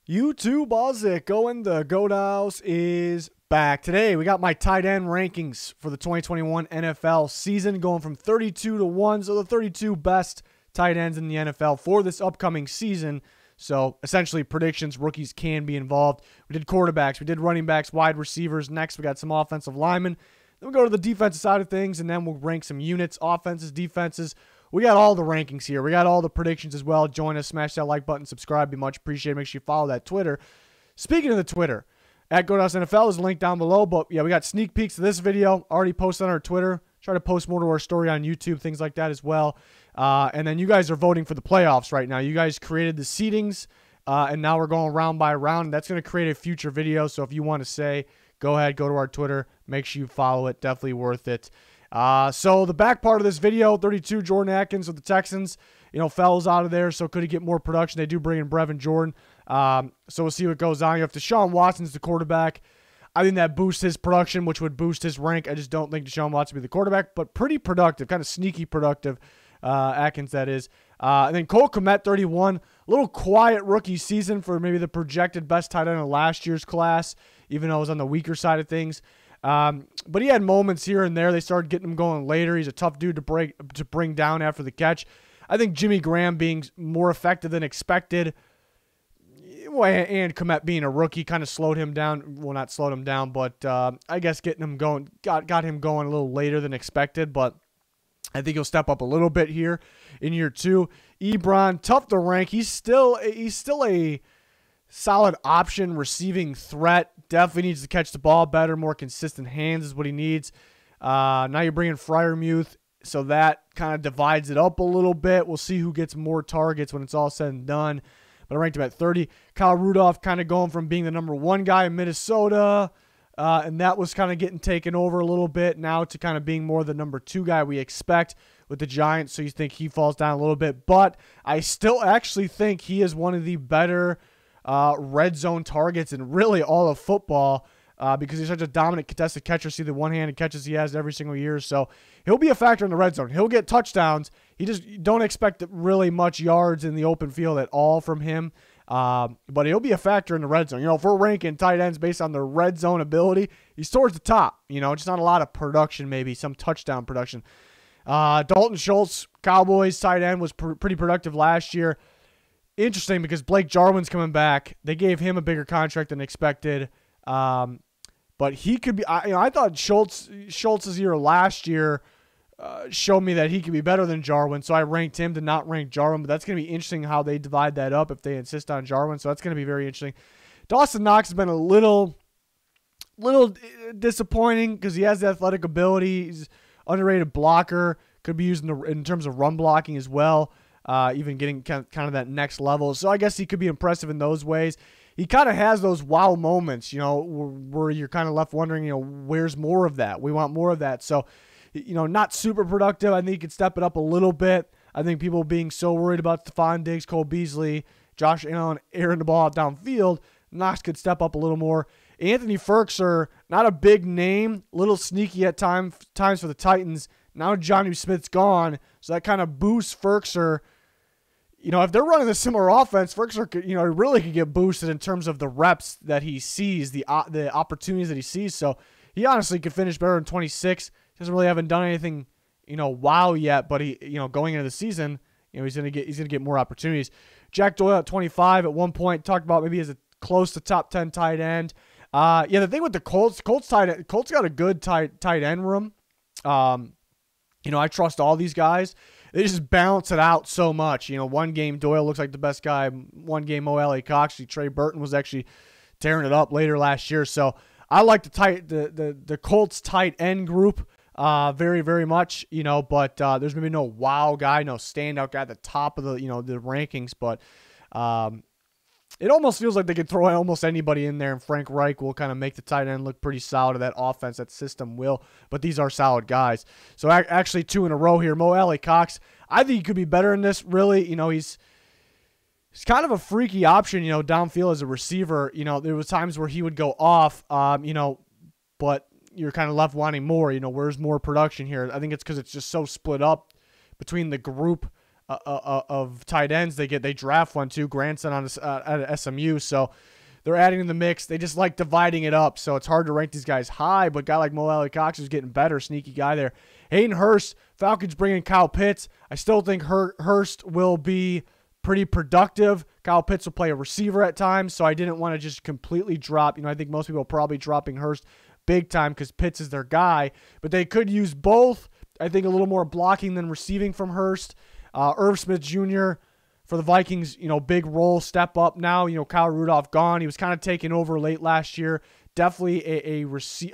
YouTube, how's it going? The Goat House is back. Today, we got my tight end rankings for the 2021 NFL season, going from 32 to 1, so the 32 best tight ends in the NFL for this upcoming season. So, essentially, predictions, rookies can be involved. We did quarterbacks, we did running backs, wide receivers. Next, we got some offensive linemen. Then we go to the defensive side of things, and then we'll rank some units, offenses, defenses. We got all the rankings here. We got all the predictions as well. Join us, smash that like button, subscribe. Be much appreciated. Make sure you follow that Twitter. Speaking of the Twitter, at GOEDERT NFL is linked down below. But yeah, we got sneak peeks of this video already posted on our Twitter. Try to post more to our story on YouTube, things like that as well. And then you guys are voting for the playoffs right now. You guys created the seedings, and now we're going round by round. That's going to create a future video. So if you want to say, go ahead, go to our Twitter. Make sure you follow it. Definitely worth it. So the back part of this video, 32, Jordan Akins with the Texans, fells out of there. So could he get more production? They do bring in Brevin Jordan. So we'll see what goes on. You have Deshaun Watson's the quarterback. I think that boosts his production, which would boost his rank. I just don't think Deshaun Watson will be the quarterback, but pretty productive, kind of sneaky productive, Akins that is. And then Cole Kmet, 31, a little quiet rookie season for maybe the projected best tight end of last year's class, even though it was on the weaker side of things. But he had moments here and there. They started getting him going later. He's a tough dude to bring down after the catch. I think Jimmy Graham being more effective than expected, and Kmet being a rookie kind of slowed him down. Well, not slowed him down, but I guess getting him going got him going a little later than expected. But I think he'll step up a little bit here in year two. EBRON, tough to rank. He's still a solid option, receiving threat. Definitely needs to catch the ball better, more consistent hands is what he needs. Now you're bringing Freiermuth, so that kind of divides it up a little bit. We'll see who gets more targets when it's all said and done. But I ranked him at 30. Kyle Rudolph kind of going from being the #1 guy in Minnesota, and that was kind of getting taken over a little bit, now to kind of being more the #2 guy we expect with the Giants. So you think he falls down a little bit. But I still actually think he is one of the better red zone targets in really all of football, because he's such a dominant contested catcher. See the one-handed catches he has every single year. So he'll be a factor in the red zone. He'll get touchdowns. He just don't expect really much yards in the open field at all from him. But he'll be a factor in the red zone. If we're ranking tight ends based on their red zone ability, he's towards the top. Just not a lot of production, maybe some touchdown production. Dalton Schultz, Cowboys tight end, was pretty productive last year. Interesting because Blake Jarwin's coming back. They gave him a bigger contract than expected. But he could be, I thought Schultz's year last year showed me that he could be better than Jarwin. So I ranked him to not rank Jarwin. But that's going to be interesting how they divide that up if they insist on Jarwin. So that's going to be very interesting. Dawson Knox has been a little disappointing because he has the athletic ability. He's underrated blocker. Could be used in terms of run blocking as well. Even getting kind of that next level. So I guess he could be impressive in those ways. He kind of has those wow moments, where you're kind of left wondering, where's more of that? We want more of that. So, not super productive. I think he could step it up a little bit. I think people being so worried about Stephon Diggs, Cole Beasley, Josh Allen airing the ball out downfield, Knox could step up a little more. Anthony Firkser, not a big name, a little sneaky at times for the Titans. Now Jonnu Smith's gone, so that kind of boosts Firkser. If they're running a similar offense, Firkser could, really could get boosted in terms of the reps that he sees, the opportunities that he sees. So he honestly could finish better than 26. Doesn't really haven't done anything, wow yet. But he, going into the season, he's gonna get more opportunities. Jack Doyle at 25 at one point talked about maybe as a close to top 10 tight end. The thing with the Colts got a good tight end room. I trust all these guys. They just balance it out so much. One game Doyle looks like the best guy. One game ALIE Cox. Trey Burton was actually tearing it up later last year. So I like the Colts tight end group very, very much. But there's maybe no wow guy, no standout guy at the top of the the rankings. But it almost feels like they could throw almost anybody in there, and Frank Reich will kind of make the tight end look pretty solid. That offense, that system will. But these are solid guys. So actually 2 in a row here. ALIE Cox, I think he could be better in this, really. He's kind of a freaky option, downfield as a receiver. There was times where he would go off, but you're kind of left wanting more. Where's more production here? I think it's because it's just so split up between the group of tight ends. They draft one too, grandson at SMU. So they're adding in the mix. They just like dividing it up. So it's hard to rank these guys high, but a guy like Mo Alley-Cox is getting better. Sneaky guy there. Hayden Hurst, Falcons bring in Kyle Pitts. I still think Hurst will be pretty productive. Kyle Pitts will play a receiver at times, so I didn't want to just completely drop. I think most people are probably dropping Hurst big time because Pitts is their guy, but they could use both. I think a little more blocking than receiving from Hurst. Irv Smith Jr. for the Vikings, big role, step up now. Kyle Rudolph gone. He was kind of taken over late last year. Definitely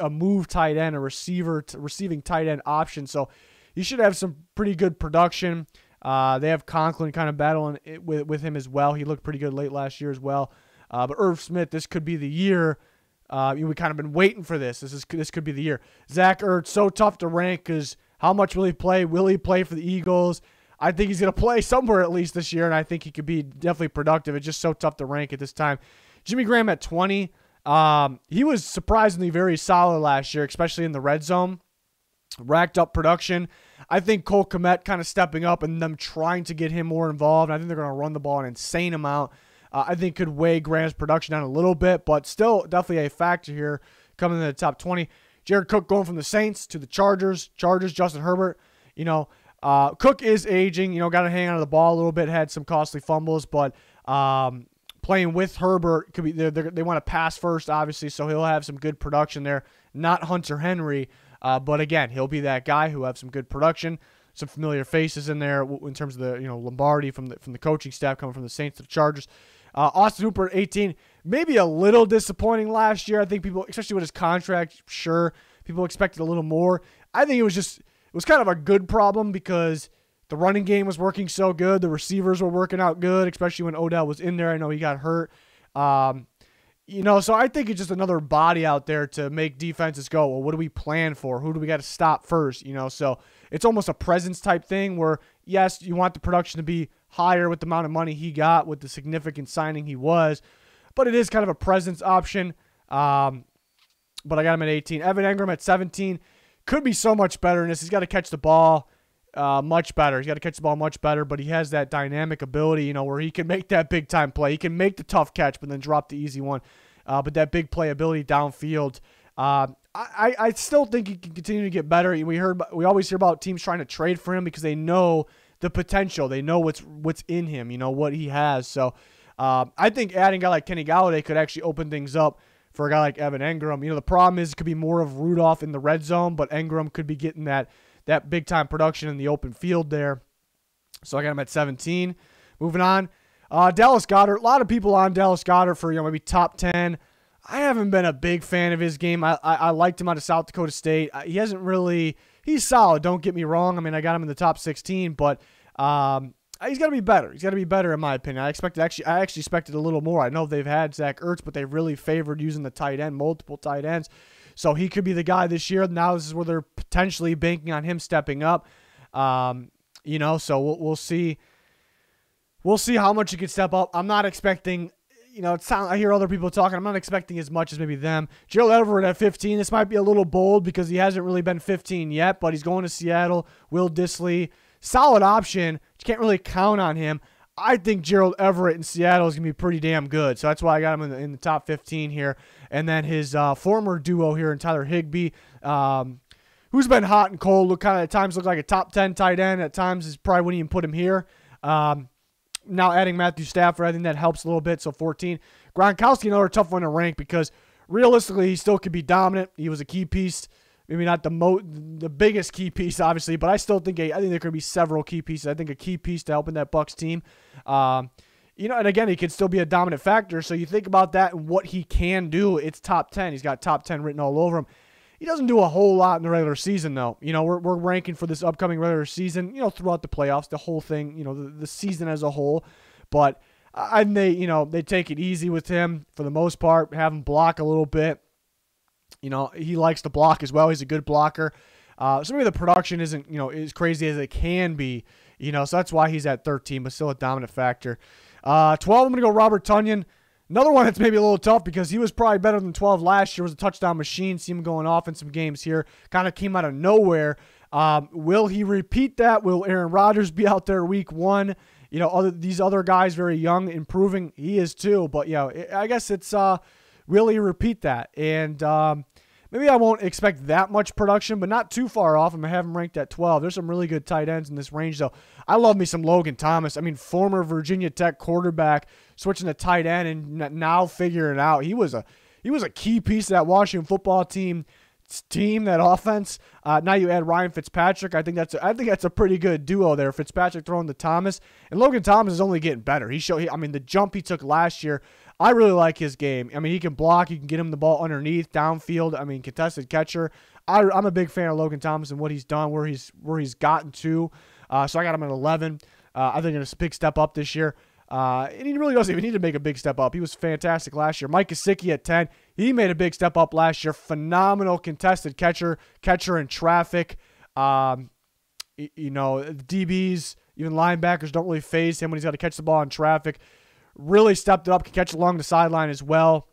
a move tight end, a receiving tight end option. So he should have some pretty good production. They have Conklin kind of battling with him as well. He looked pretty good late last year as well. But Irv Smith, this could be the year. We kind of been waiting for this. This could be the year. Zach Ertz, so tough to rank because how much will he play? Will he play for the Eagles? I think he's going to play somewhere at least this year, and I think he could be definitely productive. It's just so tough to rank at this time. Jimmy Graham at 20. He was surprisingly very solid last year, especially in the red zone. Racked up production. I think Cole Kmet kind of stepping up and them trying to get him more involved. I think they're going to run the ball an insane amount. I think could weigh Graham's production down a little bit, but still definitely a factor here coming in the top 20. Jared Cook going from the Saints to the Chargers. Justin Herbert. Cook is aging. Got to hang on to the ball a little bit. Had some costly fumbles, but playing with Herbert could be. They want to pass first, obviously, so he'll have some good production there. Not Hunter Henry, but again, he'll be that guy who have some good production. Some familiar faces in there in terms of the Lombardi from the coaching staff coming from the Saints to the Chargers. Austin Hooper at 18, maybe a little disappointing last year. I think people, especially with his contract, sure, people expected a little more. I think it was kind of a good problem because the running game was working so good. The receivers were working out good, especially when Odell was in there. I know he got hurt. So I think it's just another body out there to make defenses go, well, what do we plan for? Who do we got to stop first? So it's almost a presence type thing where, yes, you want the production to be higher with the amount of money he got, with the significant signing he was, but it is kind of a presence option. But I got him at 18. Evan Engram at 17. Could be so much better in this. He's got to catch the ball much better. He's got to catch the ball much better, but he has that dynamic ability, where he can make that big-time play. He can make the tough catch, but then drop the easy one. But that big play ability downfield, I still think he can continue to get better. We always hear about teams trying to trade for him because they know the potential. They know what's in him, what he has. So I think adding a guy like Kenny Golladay could actually open things up for a guy like Evan Engram. The problem is it could be more of Rudolph in the red zone, but Engram could be getting that big-time production in the open field there. So I got him at 17. Moving on. Dallas Goedert. A lot of people on Dallas Goedert for maybe top 10. I haven't been a big fan of his game. I liked him out of South Dakota State. He hasn't really – he's solid, don't get me wrong. I got him in the top 16, but he's got to be better. He's got to be better in my opinion. I actually expected a little more. I know they've had Zach Ertz, but they really favored using the tight end, multiple tight ends. So he could be the guy this year. Now this is where they're potentially banking on him stepping up. So we'll see. We'll see how much he could step up. I'm not expecting, I hear other people talking. I'm not expecting as much as maybe them. Gerald Everett at 15. This might be a little bold because he hasn't really been 15 yet, but he's going to Seattle. Will Dissly, solid option. You can't really count on him. I think Gerald Everett in Seattle is going to be pretty damn good. So that's why I got him in the top 15 here. And then his former duo here in Tyler Higbee, who's been hot and cold, at times look like a top 10 tight end. At times is probably wouldn't even put him here. Now adding Matthew Stafford, I think that helps a little bit. So 14. Gronkowski, another tough one to rank because realistically he still could be dominant. He was a key piece. Maybe not the biggest key piece, obviously, but I still think there could be several key pieces. I think a key piece to helping that Bucs team. And again, he could still be a dominant factor. So you think about that and what he can do. It's top 10. He's got top 10 written all over him. He doesn't do a whole lot in the regular season, though. We're ranking for this upcoming regular season, throughout the playoffs, the whole thing, the season as a whole. But they take it easy with him for the most part, have him block a little bit. He likes to block as well. He's a good blocker. So maybe the production isn't, as crazy as it can be, so that's why he's at 13, but still a dominant factor. 12, I'm going to go Robert Tonyan. Another one that's maybe a little tough because he was probably better than 12 last year, was a touchdown machine. See him going off in some games here. Kind of came out of nowhere. Will he repeat that? Will Aaron Rodgers be out there week 1? These other guys very young, improving. He is too. But, I guess it's will he repeat that? And maybe I won't expect that much production, but not too far off. I'm going to have him ranked at 12. There's some really good tight ends in this range, though. I love me some Logan Thomas. I mean, former Virginia Tech quarterback, switching to tight end and now figuring it out. He was a key piece of that Washington football team, that offense. Now you add Ryan Fitzpatrick. I think that's a pretty good duo there. Fitzpatrick throwing to Thomas, and Logan Thomas is only getting better. The jump he took last year. I really like his game. I mean, he can block. You can get him the ball underneath, downfield. I mean, contested catcher. I'm a big fan of Logan Thomas and what he's done, where he's gotten to. So I got him at 11. I think it's a big step up this year. And he really doesn't even need to make a big step up. He was fantastic last year. Mike Gesicki at 10. He made a big step up last year. Phenomenal contested catcher in traffic. DBs, even linebackers don't really phase him when he's got to catch the ball in traffic. Really stepped it up, can catch along the sideline as well.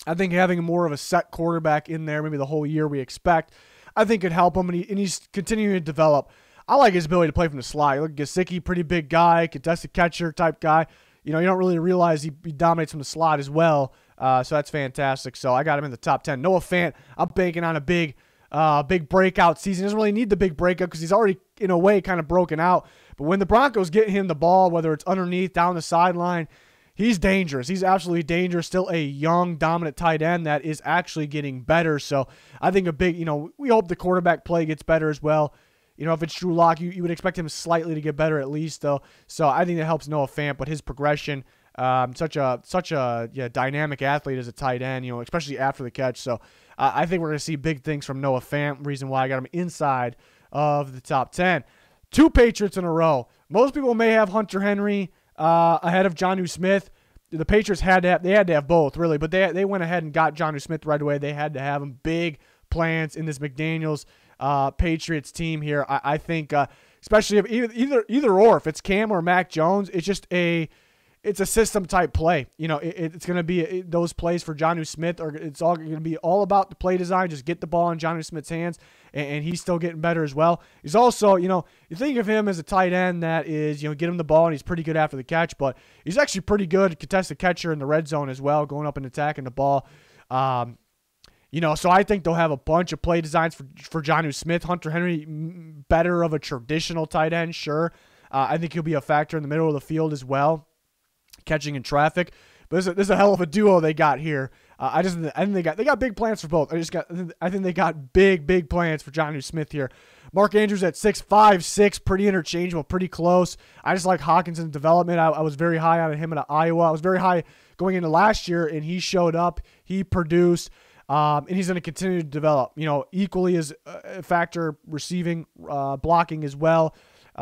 I think having more of a set quarterback in there, maybe the whole year we expect, I think could help him, and he's continuing to develop. I like his ability to play from the slide. Look at Gesicki, pretty big guy, contested catcher type guy. You don't really realize he dominates from the slot as well. So that's fantastic. So I got him in the top 10. Noah Fant, I'm banking on a big breakout season. He doesn't really need the big breakout because he's already, in a way, kind of broken out. But when the Broncos get him the ball, whether it's underneath, down the sideline, he's dangerous. He's absolutely dangerous. Still a young, dominant tight end that is actually getting better. So I think we hope the quarterback play gets better as well. If it's Drew Lock, you would expect him slightly to get better at least, though. So I think that helps Noah Fant, but his progression, such a dynamic athlete as a tight end, especially after the catch. So I think we're going to see big things from Noah Fant, reason why I got him inside of the top 10. 2 Patriots in a row. Most people may have Hunter Henry ahead of Jonnu Smith. The Patriots had to have both, really, but they went ahead and got Jonnu Smith right away. They had to have him. Big plans in this McDaniels Patriots team here. I think, especially if either or, if it's Cam or Mac Jones, it's a system type play. It's going to be those plays for Jonnu Smith, or it's all going to be all about the play design. Just get the ball in Jonnu Smith's hands, and he's still getting better as well. He's also, you think of him as a tight end that is, get him the ball and he's pretty good after the catch, but he's actually pretty good contested catcher in the red zone as well, going up and attacking the ball. So I think they'll have a bunch of play designs for Jonnu Smith. Hunter Henry, better of a traditional tight end, sure. I think he'll be a factor in the middle of the field as well, catching in traffic. But this is a hell of a duo they got here. I think they got big plans for both. I think they got big plans for Jonnu Smith here. Mark Andrews at 6'5", pretty interchangeable, pretty close. I just like Hawkinson's development. I was very high on him at Iowa. I was very high going into last year, and he showed up. He produced. And he's going to continue to develop. Equally as a factor receiving, blocking as well.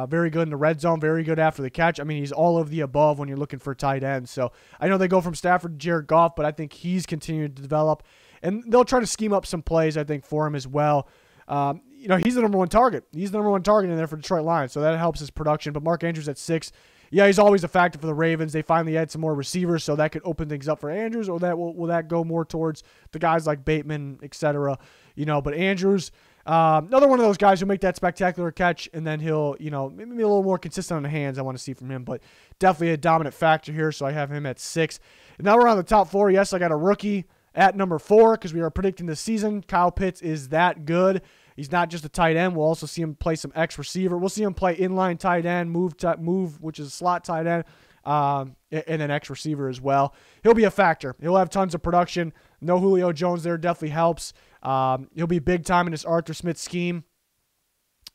Very good in the red zone, very good after the catch. I mean, he's all of the above when you're looking for tight ends. So I know they go from Stafford to Jared Goff, but I think he's continuing to develop. And they'll try to scheme up some plays, I think, for him as well. He's the number one target. He's the number one target in there for Detroit Lions, so that helps his production. But Mark Andrews at 6. Yeah, he's always a factor for the Ravens. They finally had some more receivers, so that could open things up for Andrews, or will that go more towards the guys like Bateman, etc. But Andrews, another one of those guys who make that spectacular catch, and then he'll, maybe a little more consistent on the hands I want to see from him, but definitely a dominant factor here, so I have him at 6. And now we're on the top 4. Yes, I got a rookie at number 4 because we are predicting this season. Kyle Pitts is that good. He's not just a tight end. We'll also see him play some X receiver. We'll see him play inline tight end, move, which is a slot tight end, and then X receiver as well. He'll be a factor. He'll have tons of production. No Julio Jones there definitely helps. He'll be big time in this Arthur Smith scheme.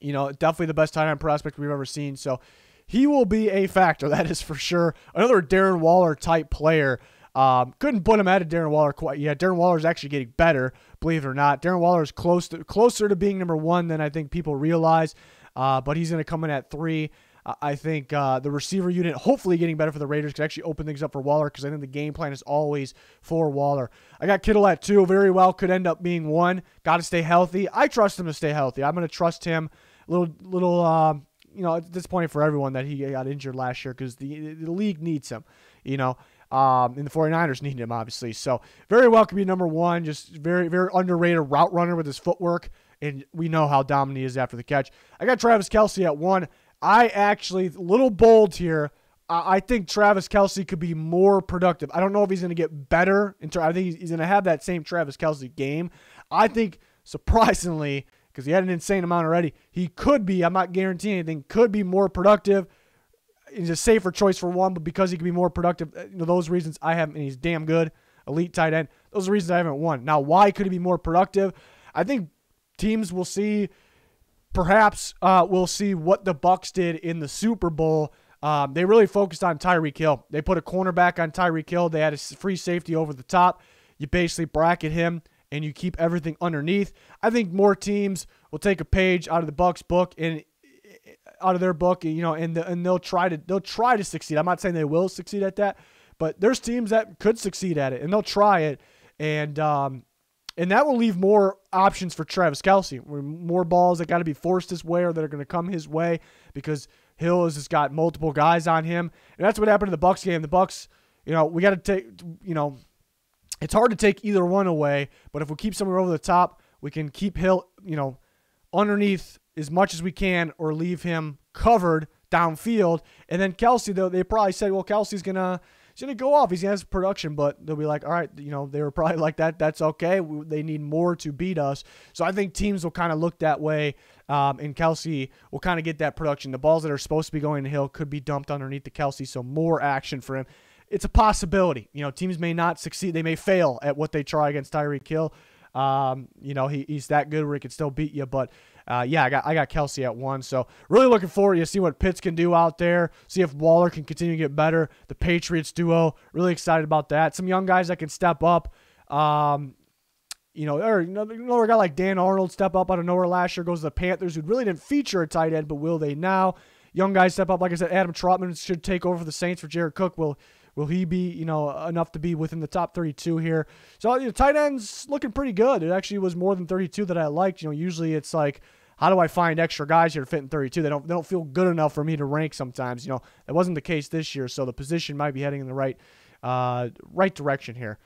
Definitely the best tight end prospect we've ever seen. So he will be a factor, that is for sure. Another Darren Waller type player. Couldn't put him at Darren Waller quite yet. Darren Waller is actually getting better, believe it or not. Darren Waller is closer to being number 1 than I think people realize, but he's going to come in at 3. I think the receiver unit hopefully getting better for the Raiders could actually open things up for Waller because I think the game plan is always for Waller. I got Kittle at 2. Very well could end up being 1. Got to stay healthy. I trust him to stay healthy. I'm going to trust him. It's disappointing for everyone that he got injured last year because the league needs him, and the 49ers need him, obviously. So very well could be number 1, just very, very underrated route runner with his footwork. and we know how dominant he is after the catch. I got Travis Kelce at 1. I actually, a little bold here, I think Travis Kelce could be more productive. I don't know if he's going to get better. I think he's going to have that same Travis Kelce game. I think, surprisingly, because he had an insane amount already, he could be, I'm not guaranteeing anything, could be more productive. He's a safer choice for 1, but because he could be more productive, those reasons I have, and he's damn good, elite tight end, those are the reasons I haven't won. Now, why could he be more productive? I think teams will see, perhaps we'll see what the Bucs did in the Super Bowl. They really focused on Tyreek Hill. They put a cornerback on Tyreek Hill. They had a free safety over the top. You basically bracket him, and you keep everything underneath. I think more teams will take a page out of the Bucs book and out of their book, and they'll try to succeed. I'm not saying they will succeed at that, but there's teams that could succeed at it, and they'll try it, and that will leave more options for Travis Kelce. More balls that got to be forced his way or that are going to come his way because Hill has just got multiple guys on him. And that's what happened in the Bucs game. The Bucs, we got to take, it's hard to take either one away, but if we keep someone over the top, we can keep Hill, underneath as much as we can or leave him covered downfield. And then Kelce, though, they probably said, well, Kelsey's going to go off. He's going to have production, but they'll be like, all right, they were probably like that. That's okay. They need more to beat us. So I think teams will kind of look that way, and Kelce will kind of get that production. The balls that are supposed to be going to Hill could be dumped underneath the Kelce, so more action for him. It's a possibility. Teams may not succeed. They may fail at what they try against Tyreek Hill. He's that good where he can still beat you, but I got Kelce at 1. So really looking forward to see what Pitts can do out there. See if Waller can continue to get better. The Patriots duo, really excited about that. Some young guys that can step up. Another guy like Dan Arnold step up out of nowhere last year, goes to the Panthers, who really didn't feature a tight end, but will they now? Young guys step up. Like I said, Adam Trautman should take over for the Saints for Jared Cook. Will he be, enough to be within the top 32 here? So, tight ends looking pretty good. It actually was more than 32 that I liked. Usually it's like, how do I find extra guys here to fit in 32? They don't feel good enough for me to rank sometimes. That wasn't the case this year, so the position might be heading in the right direction here.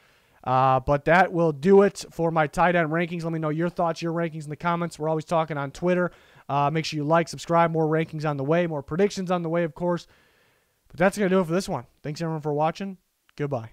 But that will do it for my tight end rankings. Let me know your thoughts, your rankings in the comments. We're always talking on Twitter. Make sure you like, subscribe. More rankings on the way. More predictions on the way, of course. But that's going to do it for this one. Thanks, everyone, for watching. Goodbye.